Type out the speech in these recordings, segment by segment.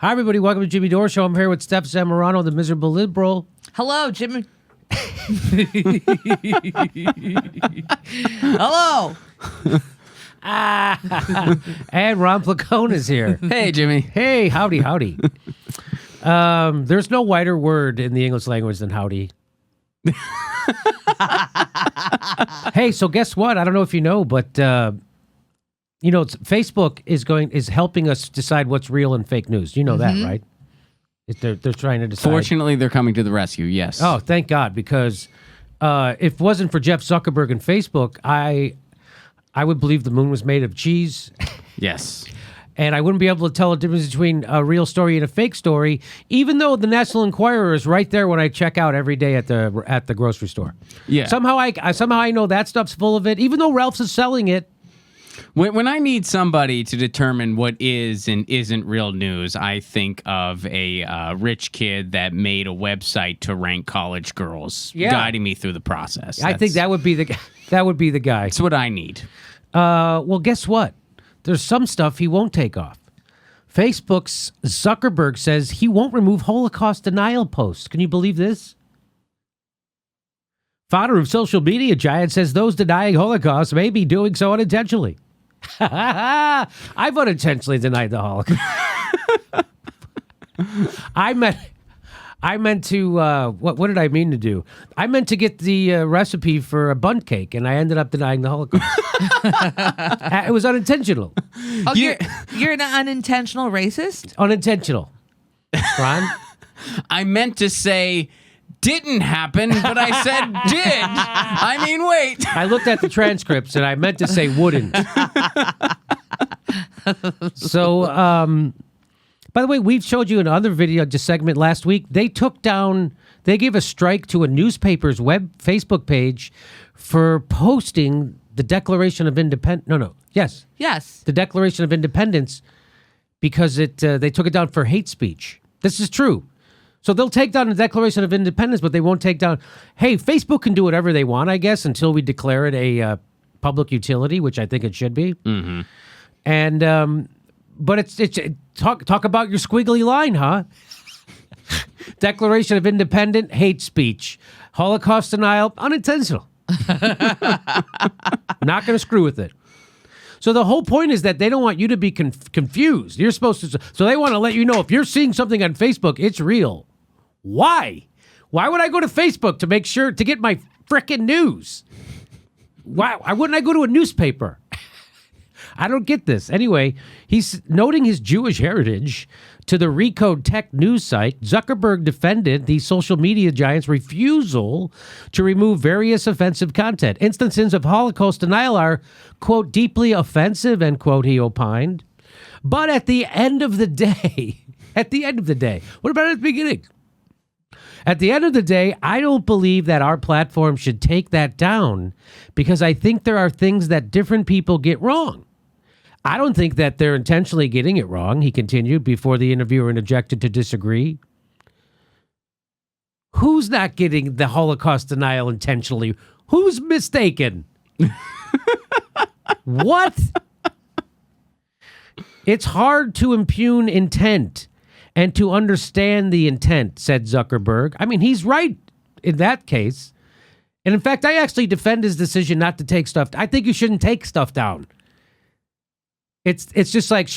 Hi, everybody. Welcome to Jimmy Dore Show. I'm here with Steph Zamorano, the miserable liberal. Hello, Jimmy. Hello. And Ron Placone is here. Hey, Jimmy. Hey, howdy, howdy. There's no whiter word in the English language than howdy. Hey, so guess what? I don't know if you know, but Facebook is helping us decide what's real and fake news. You know that, right? They're trying to decide. Fortunately, they're coming to the rescue, yes. Oh, thank God, because if it wasn't for Jeff Zuckerberg and Facebook, I would believe the moon was made of cheese. Yes. And I wouldn't be able to tell the difference between a real story and a fake story, even though the National Enquirer is right there when I check out every day at the grocery store. Yeah. Somehow I know that stuff's full of it, even though Ralph's is selling it. When I need somebody to determine what is and isn't real news, I think of a rich kid that made a website to rank college girls, guiding me through the process. I think that would be the guy. That's what I need. Well, guess what? There's some stuff he won't take off. Facebook's Zuckerberg says he won't remove Holocaust denial posts. Can you believe this? Founder of social media giant says those denying Holocaust may be doing so unintentionally. I've unintentionally denied the Holocaust. I meant to, what did I mean to do? I meant to get the recipe for a bundt cake, and I ended up denying the Holocaust. It was unintentional. Oh, you're an unintentional racist? Unintentional. Ron? I meant to say didn't happen, but I said did. I mean, wait. I looked at the transcripts, and I meant to say wouldn't. So, by the way, we've showed you another video just segment last week. They gave a strike to a newspaper's Facebook page for posting the Declaration of Independence. Yes. The Declaration of Independence because they took it down for hate speech. This is true. So they'll take down the Declaration of Independence, but they won't take down. Hey, Facebook can do whatever they want, I guess, until we declare it a public utility, which I think it should be. Mm-hmm. And but it's talk about your squiggly line, huh? Declaration of Independence, hate speech, Holocaust denial, unintentional. Not going to screw with it. So the whole point is that they don't want you to be confused. You're supposed to. So they want to let you know if you're seeing something on Facebook, it's real. Why? Why would I go to Facebook to make sure to get my frickin' news? Why wouldn't I go to a newspaper? I don't get this. Anyway, he's noting his Jewish heritage to the Recode Tech news site. Zuckerberg defended the social media giant's refusal to remove various offensive content. Instances of Holocaust denial are, quote, deeply offensive, end quote, he opined. But at the end of the day, what about at the beginning? At the end of the day, I don't believe that our platform should take that down because I think there are things that different people get wrong. I don't think that they're intentionally getting it wrong, he continued before the interviewer interjected to disagree. Who's not getting the Holocaust denial intentionally? Who's mistaken? What? It's hard to impugn intent and to understand the intent, said Zuckerberg. I mean, he's right in that case. And in fact, I actually defend his decision not to take stuff. I think you shouldn't take stuff down. It's just like,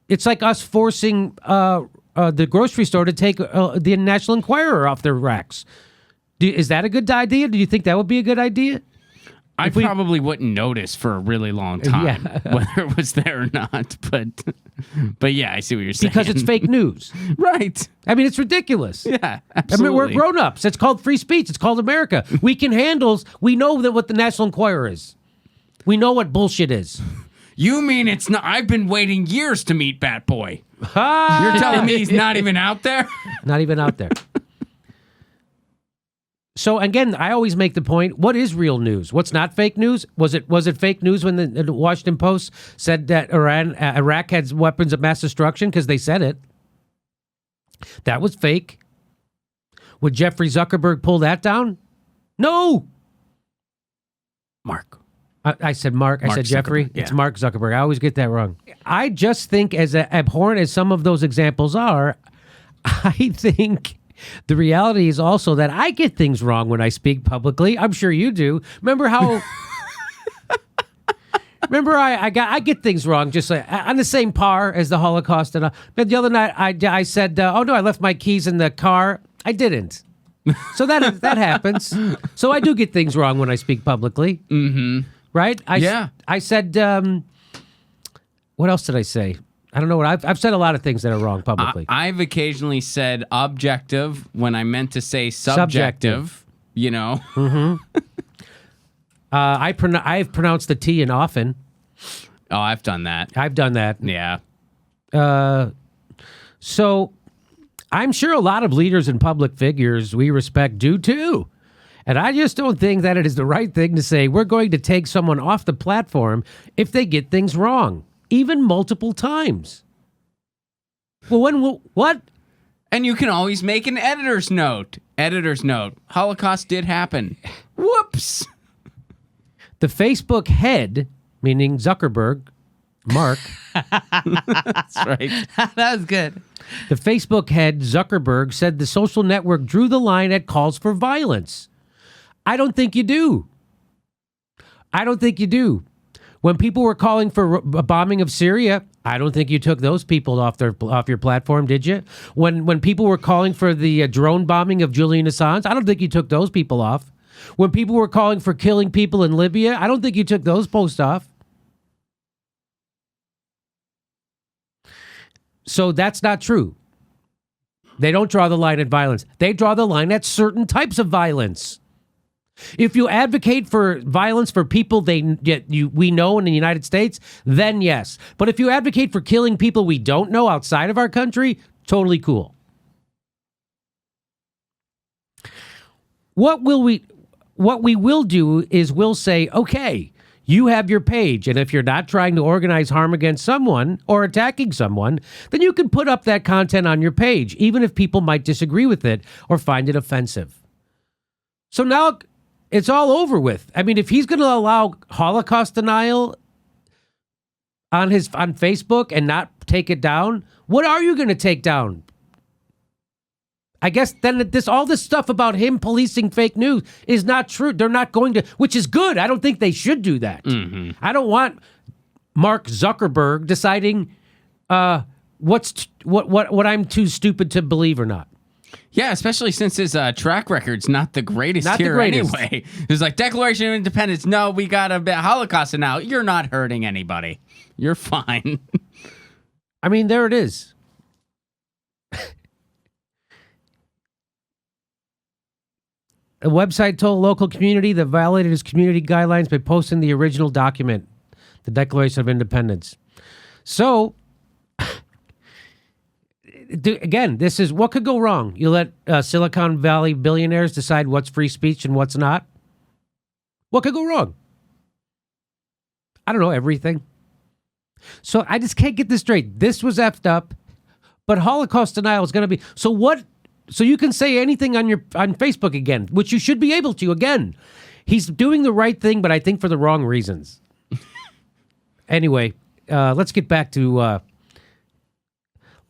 it's like us forcing the grocery store to take the National Enquirer off their racks. Is that a good idea? Do you think that would be a good idea? I probably wouldn't notice for a really long time whether it was there or not. But yeah, I see what you're saying. Because it's fake news. Right. I mean, it's ridiculous. Yeah, absolutely. I mean, we're grown-ups. It's called free speech. It's called America. We know that what the National Enquirer is. We know what bullshit is. You mean it's not? I've been waiting years to meet Bat Boy. You're telling me he's not even out there? Not even out there. So again, I always make the point: what is real news? What's not fake news? Was it fake news when the Washington Post said that Iraq had weapons of mass destruction because they said it? That was fake. Would Jeffrey Zuckerberg pull that down? No. Mark. I said Mark. I Mark said Jeffrey. Zuckerberg, yeah. It's Mark Zuckerberg. I always get that wrong. I just think, as abhorrent as some of those examples are, I think the reality is also that I get things wrong when I speak publicly. I'm sure you do. Remember how? Remember, I get things wrong, just like, on the same par as the Holocaust. And but the other night, I said, "Oh no, I left my keys in the car." I didn't. So that happens. So I do get things wrong when I speak publicly. Mm-hmm. Right? I said, what else did I say? I don't know what I've said a lot of things that are wrong publicly. I've occasionally said objective when I meant to say subjective. You know. Mm-hmm. I've pronounced the T in often. Oh, I've done that. I've done that. Yeah. So I'm sure a lot of leaders and public figures we respect do too. And I just don't think that it is the right thing to say we're going to take someone off the platform if they get things wrong, even multiple times. Well, what? And you can always make an editor's note. Editor's note. Holocaust did happen. Whoops. The Facebook head, meaning Zuckerberg, Mark. That's right. That was good. The Facebook head, Zuckerberg, said the social network drew the line at calls for violence. I don't think you do. I don't think you do. When people were calling for a bombing of Syria, I don't think you took those people off your platform, did you? When people were calling for the drone bombing of Julian Assange, I don't think you took those people off. When people were calling for killing people in Libya, I don't think you took those posts off. So that's not true. They don't draw the line at violence. They draw the line at certain types of violence. If you advocate for violence for people we know in the United States, then yes. But if you advocate for killing people we don't know outside of our country, totally cool. What we will do is we'll say, okay, you have your page, and if you're not trying to organize harm against someone or attacking someone, then you can put up that content on your page, even if people might disagree with it or find it offensive. So now it's all over with. I mean, if he's going to allow Holocaust denial on Facebook and not take it down, what are you going to take down? I guess then all this stuff about him policing fake news is not true. They're not going to, which is good. I don't think they should do that. Mm-hmm. I don't want Mark Zuckerberg deciding what I'm too stupid to believe or not. Yeah, especially since his track record's not the greatest anyway. It's like Declaration of Independence. No, we got a Holocaust denial. You're not hurting anybody. You're fine. I mean, there it is. A website told a local community that violated his community guidelines by posting the original document, the Declaration of Independence. So, again, this is what could go wrong. You let Silicon Valley billionaires decide what's free speech and what's not. What could go wrong? I don't know, everything. So I just can't get this straight. This was effed up, but Holocaust denial is going to be. So what? So you can say anything on Facebook again, which you should be able to again. He's doing the right thing, but I think for the wrong reasons. Anyway, let's get back to.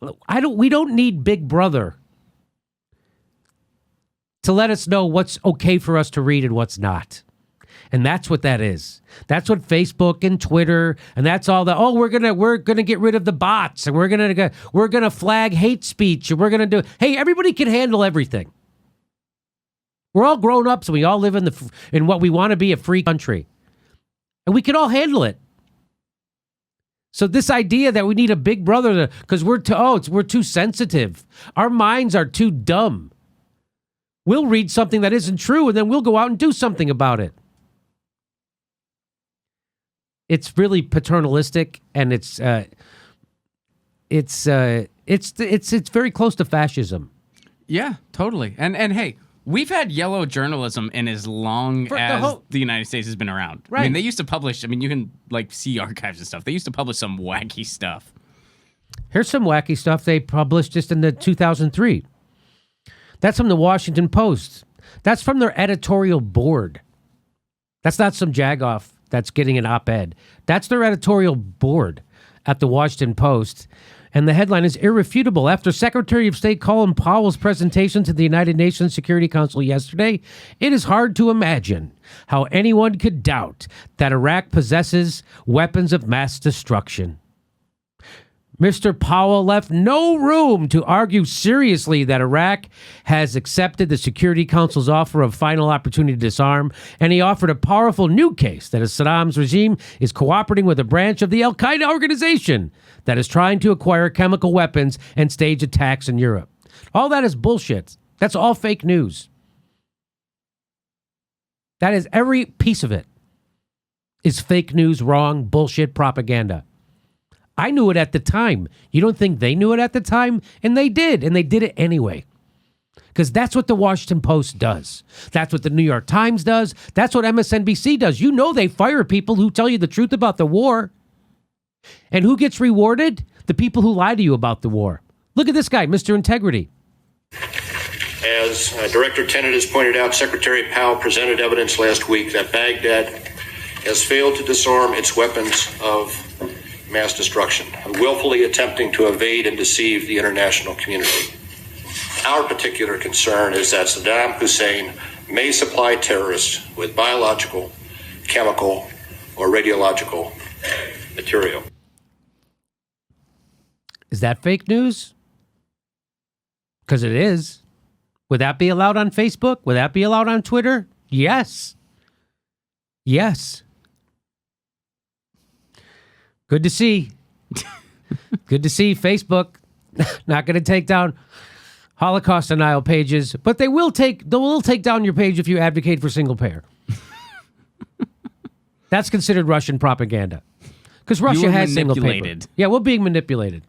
We don't need Big Brother to let us know what's okay for us to read and what's not. And that's what that is. That's what Facebook and Twitter and that's all that. Oh, we're gonna get rid of the bots and we're gonna flag hate speech and we're gonna do. Hey, everybody can handle everything. We're all grown ups and we all live in what we want to be, a free country, and we can all handle it. So this idea that we need a Big Brother because we're too sensitive, our minds are too dumb. We'll read something that isn't true and then we'll go out and do something about it. It's really paternalistic, and it's very close to fascism. Yeah, totally. And hey, we've had yellow journalism in as long as the United States has been around. Right. I mean, they used to publish. I mean, you can see archives and stuff. They used to publish some wacky stuff. Here's some wacky stuff they published just in the 2003. That's from the Washington Post. That's from their editorial board. That's not some jagoff. that's getting an op-ed. That's their editorial board at the Washington Post. And the headline is irrefutable. After Secretary of State Colin Powell's presentation to the United Nations Security Council yesterday, it is hard to imagine how anyone could doubt that Iraq possesses weapons of mass destruction. Mr. Powell left no room to argue seriously that Iraq has accepted the Security Council's offer of final opportunity to disarm, and he offered a powerful new case that Saddam's regime is cooperating with a branch of the al-Qaeda organization that is trying to acquire chemical weapons and stage attacks in Europe. All that is bullshit. That's all fake news. That is every piece of it is fake news, wrong, bullshit, propaganda. I knew it at the time. You don't think they knew it at the time? And they did it anyway. Because that's what the Washington Post does. That's what the New York Times does. That's what MSNBC does. You know they fire people who tell you the truth about the war. And who gets rewarded? The people who lie to you about the war. Look at this guy, Mr. Integrity. As Director Tenet has pointed out, Secretary Powell presented evidence last week that Baghdad has failed to disarm its weapons of mass destruction, willfully attempting to evade and deceive the international community. Our particular concern is that Saddam Hussein may supply terrorists with biological, chemical, or radiological material. Is that fake news? Because it is. Would that be allowed on Facebook? Would that be allowed on Twitter? Yes. Yes. Good to see. Good to see Facebook not going to take down Holocaust denial pages, but they will take down your page if you advocate for single payer. That's considered Russian propaganda. Because Russia has single payer. Yeah, we're being manipulated.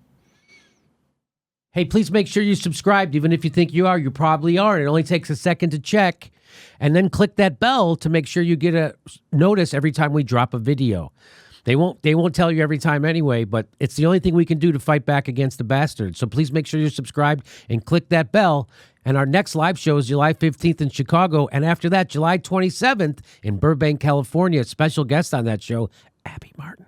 Hey, please make sure you subscribed, even if you think you are. You probably are. It only takes a second to check. And then click that bell to make sure you get a notice every time we drop a video. They won't tell you every time anyway, but it's the only thing we can do to fight back against the bastards. So please make sure you're subscribed and click that bell. And our next live show is July 15th in Chicago. And after that, July 27th in Burbank, California. Special guest on that show, Abby Martin.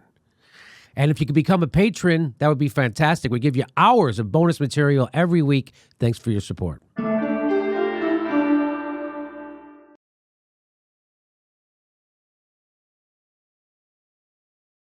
And if you could become a patron, that would be fantastic. We give you hours of bonus material every week. Thanks for your support.